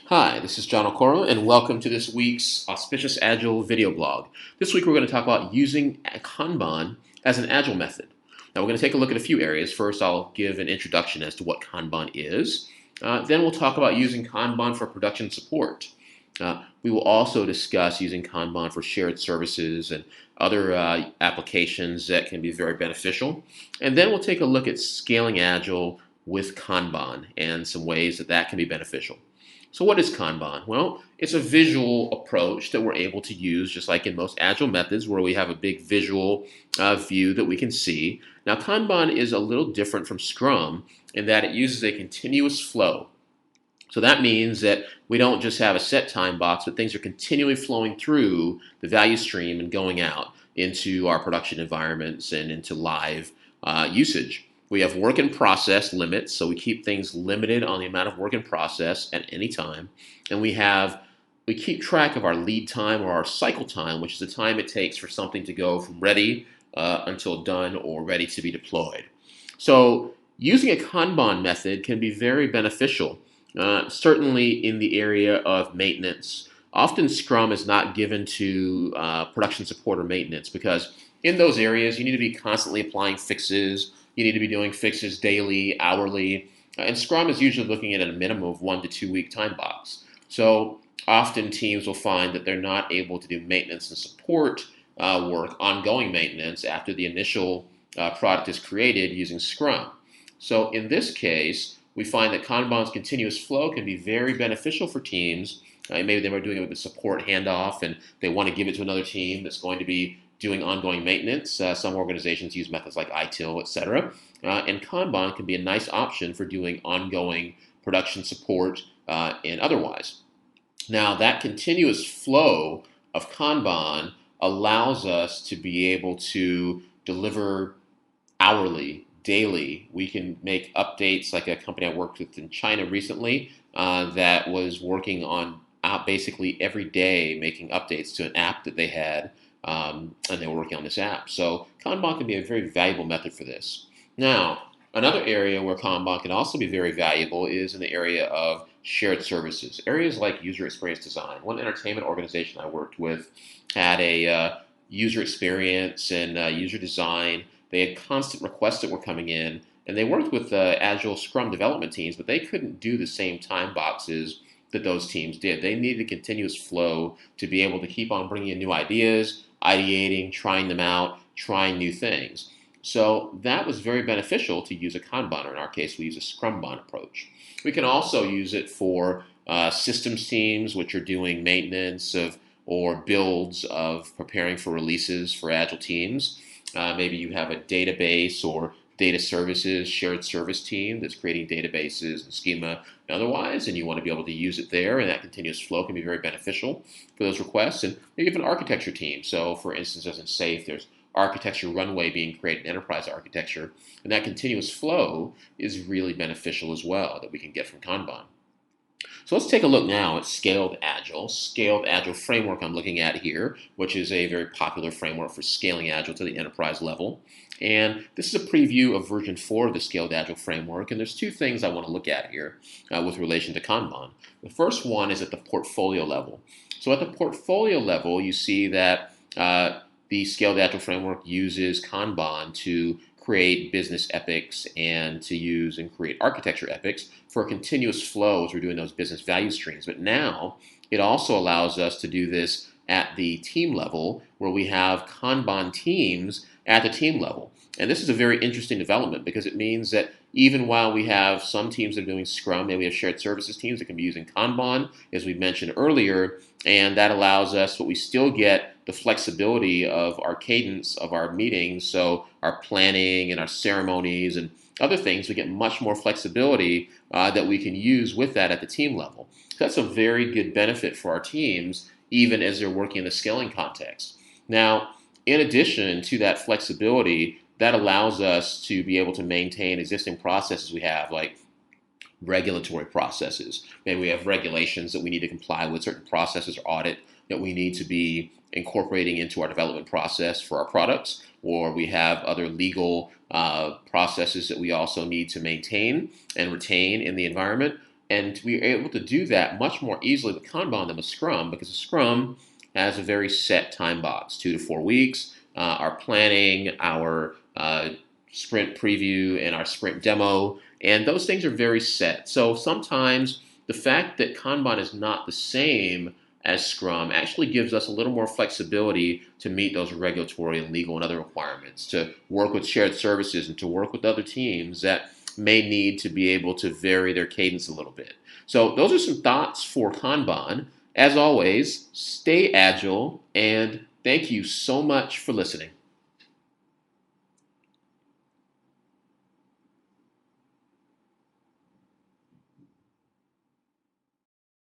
Hi, this is John Okoro, and welcome to this week's Auspicious Agile video blog. This week we're going to talk about using Kanban as an Agile method. Now we're going to take a look at a few areas. First, I'll give an introduction as to what Kanban is. Then we'll talk about using Kanban for production support. We will also discuss using Kanban for shared services and other applications that can be very beneficial. And then we'll take a look at scaling Agile with Kanban and some ways that that can be beneficial. So what is Kanban? Well, it's a visual approach that we're able to use just like in most Agile methods where we have a big visual view that we can see. Now Kanban is a little different from Scrum in that it uses a continuous flow. So that means that we don't just have a set time box, but things are continually flowing through the value stream and going out into our production environments and into live usage. We have work in process limits, so we keep things limited on the amount of work in process at any time. And we keep track of our lead time or our cycle time, which is the time it takes for something to go from ready until done or ready to be deployed. So using a Kanban method can be very beneficial, certainly in the area of maintenance. Often Scrum is not given to production support or maintenance because in those areas you need to be constantly applying fixes. You need to be doing fixes daily, hourly, and Scrum is usually looking at a minimum of 1 to 2 week time box. So often teams will find that they're not able to do maintenance and support work, ongoing maintenance, after the initial product is created using Scrum. So in this case, we find that Kanban's continuous flow can be very beneficial for teams. Maybe they were doing it with a support handoff and they want to give it to another team that's going to be doing ongoing maintenance. Some organizations use methods like ITIL, etc. And Kanban can be a nice option for doing ongoing production support and otherwise. Now, that continuous flow of Kanban allows us to be able to deliver hourly, daily. We can make updates, like a company I worked with in China recently that was working on basically every day making updates to an app that they had. And they were working on this app. So Kanban can be a very valuable method for this. Now, another area where Kanban can also be very valuable is in the area of shared services. Areas like user experience design. One entertainment organization I worked with had a user experience and user design. They had constant requests that were coming in, and they worked with Agile Scrum development teams, but they couldn't do the same time boxes that those teams did. They needed a continuous flow to be able to keep on bringing in new ideas, ideating, trying them out, trying new things. So that was very beneficial to use a Kanban, or in our case, we use a Scrumban approach. We can also use it for systems teams, which are doing maintenance of or builds of preparing for releases for Agile teams. Maybe you have a database or data services, shared service team that's creating databases and schema and otherwise, and you want to be able to use it there, and that continuous flow can be very beneficial for those requests. And maybe you have an architecture team. So for instance, as in SAFe, there's architecture runway being created, enterprise architecture, and that continuous flow is really beneficial as well that we can get from Kanban. So let's take a look now at Scaled Agile. Scaled Agile framework I'm looking at here, which is a very popular framework for scaling Agile to the enterprise level. And this is a preview of version 4 of the Scaled Agile framework. And there's two things I want to look at here with relation to Kanban. The first one is at the portfolio level. So at the portfolio level, you see that the Scaled Agile framework uses Kanban to create business epics and to use and create architecture epics for a continuous flow as we're doing those business value streams. But now it also allows us to do this at the team level where we have Kanban teams at the team level. And this is a very interesting development because it means that even while we have some teams that are doing Scrum, maybe we have shared services teams that can be using Kanban, as we mentioned earlier, and that allows us, but we still get the flexibility of our cadence of our meetings, so our planning and our ceremonies and other things, we get much more flexibility that we can use with that at the team level. So that's a very good benefit for our teams, even as they're working in the scaling context. Now, in addition to that flexibility, that allows us to be able to maintain existing processes we have, like regulatory processes. Maybe we have regulations that we need to comply with, certain processes or audit that we need to be incorporating into our development process for our products, or we have other legal processes that we also need to maintain and retain in the environment. And we are able to do that much more easily with Kanban than with Scrum, because Scrum has a very set time box, 2 to 4 weeks. Our planning, our sprint preview, and our sprint demo, and those things are very set. So sometimes the fact that Kanban is not the same as Scrum actually gives us a little more flexibility to meet those regulatory and legal and other requirements, to work with shared services and to work with other teams that may need to be able to vary their cadence a little bit. So those are some thoughts for Kanban. As always, stay agile, and thank you so much for listening.